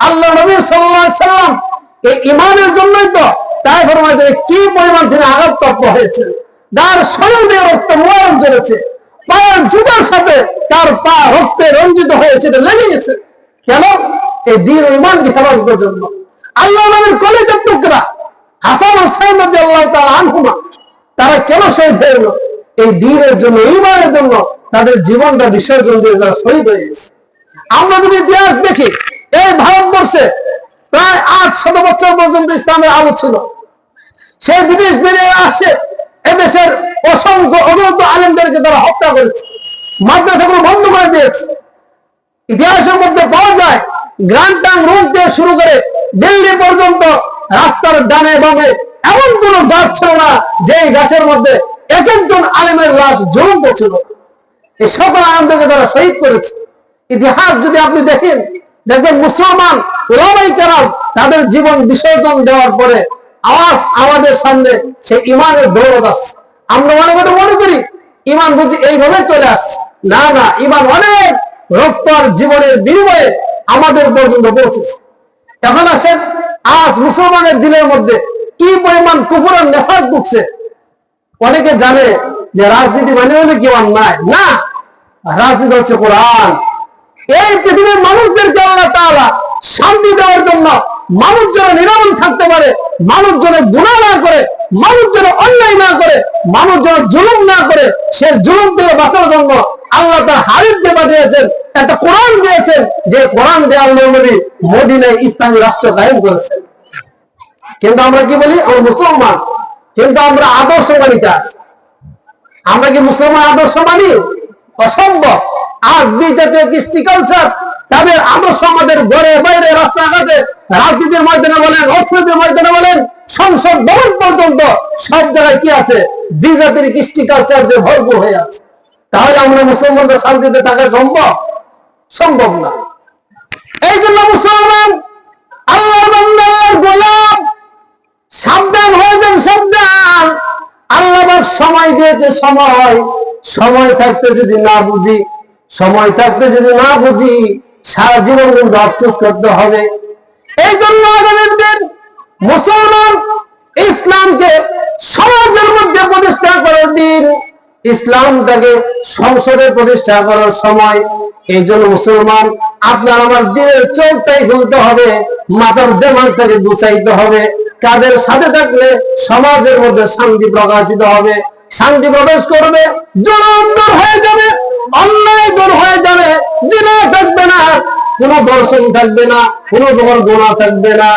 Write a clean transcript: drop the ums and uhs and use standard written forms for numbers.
আল্লাহ নবী সাল্লাল্লাহু আলাইহি সাল্লাম এই ঈমানের জন্যই তো তায়েফের ময়দানে কি পরিমাণ তিনি আঘাতপ্রাপ্ত হয়েছে, তার শরীর দিয়ে রক্ত মোয়ারম চলেছে, পায়ের জুতার সাথে তার পা রক্তে রঞ্জিত হয়েছে, লেগে গেছে। কেন? এই দ্বীন ও ঈমানকে হেফাজতের জন্য। আল্লাহ নবীর কলিজার টুকরা হাসান হুসাইন রাদিয়াল্লাহু তাআলা আনহুমা তারা কেন শহীদ হয়ে গেল? এই দ্বীনের জন্য, ঈমানের জন্য তাদের জীবনটা বিসর্জন দিয়ে যারা শহীদ হয়ে গেছে। আমরা যদি ইতিহাস দেখি, এই ভারতবর্ষে প্রায় 800 বছর পর্যন্ত ইসলামের আলো ছিল। সেই বিদেশ বেরিয়ে আসে এদেশের অসংখ্য অগণিত আলেমদেরকে তারা হত্যা করেছে, মাদ্রাসাগুলো বন্ধ করে দিয়েছে। ইতিহাসের মধ্যে পাওয়া যায় গ্রান্টাং রোড থেকে শুরু করে দিল্লি পর্যন্ত রাস্তার ডানে বামে এমন কোন গাছ ছিল না যে গাছের মধ্যে এক একজন আলেমের লাশ জ্বলন্ত ছিল। এই সকল আলেমদেরকে তারা শহীদ করেছে। ইতিহাস যদি আপনি দেখেন, দেখবেন মুসলমান উলামায়ে কেরাম তাদের জীবন বিসর্জন দেওয়ার পরে আওয়াজ আমাদের সামনে সেই ঈমানের দৌলত আসছে। আমরা মনে করি ঈমান বুঝি এইভাবে চলে আসছে। না না, ঈমান অনেক রক্ত আর জীবনের বিনিময়ে আমাদের পর্যন্ত পৌঁছেছে। এখন আসেন, আজ মুসলমানের দিলের মধ্যে কি পরিমাণ কুফর আর নেফাক ঢুকছে। অনেকে জানে যে রাজনীতি মানে হলে কি অন্যায় না, রাজনীতি হচ্ছে কোরআন। এই পৃথিবীর মানুষদেরকে আল্লাহ তাআলা শান্তি দেওয়ার জন্য, মানুষ যেন নিরাপদ থাকতে পারে, মানুষ যেন গুনাহ না করে, মানুষ যেন অন্যায় না করে, মানুষ যেন জুলুম না করে, সে জুলুম থেকে বাঁচার জন্য আল্লাহ তার হাবিবকে পাঠিয়েছেন, একটা কোরআন দিয়েছেন, যে কোরআন দিয়ে আল্লাহ নবী মদিনায় ইসলামী রাষ্ট্র কায়েম করেছেন। কিন্তু আমরা কি বলি? আমরা মুসলমান, কিন্তু আমরা আদর্শ মানি কাজ। আমরা কি মুসলমান আদর্শ মানি? অসম্ভব। আজ বিজাতীয় কৃষ্টি কালচার তাদের আদর্শ আমাদের ঘরে বাইরে রাস্তাঘাটে রাজনীতির ময়দানে বলেন, অর্থনীতির ময়দানে বলেন, সংসদ ভবন পর্যন্ত সব জায়গায় কি আছে? বিজাতির কৃষ্টি কালচার দিয়ে ভরপুর হয়ে আছে। তাহলে আমরা মুসলমানদের শান্তিতে থাকা সম্ভব? সম্ভব না। এই জন্য মুসলমান আল্লাহর বান্দা, আল্লাহর গোলাম, সাবধান হয়ে যান, সাবধান। আল্লাহ সময় দিয়েছে, সময় থাকতে যদি না বুঝি, সময় থাকতে যদি না বুঝি, সারা জীবন কিন্তু আফসোস করতে হবে। এই জন্য আগামীর দিন মুসলমান ইসলামকে সমাজের মধ্যে প্রতিষ্ঠা করার দিন, ইসলামটাকে সংসদে প্রতিষ্ঠা করার সময়। এই জন্য মুসলমান আপনার আমার দিনের চোখটাই খুলতে হবে, মাথার দেমাগটাকে গুছাইতে হবে। কাদের সাথে থাকলে সমাজের মধ্যে শান্তি প্রকাশিত হবে, শান্তি প্রবেশ করবে, জুলুম দূর হয়ে যাবে, অন্যায় দূর হয়ে যাবে, জিনা থাকবে না, কোনো দর্শন থাকবে না, কোনো প্রকার গুনাহ থাকবে না।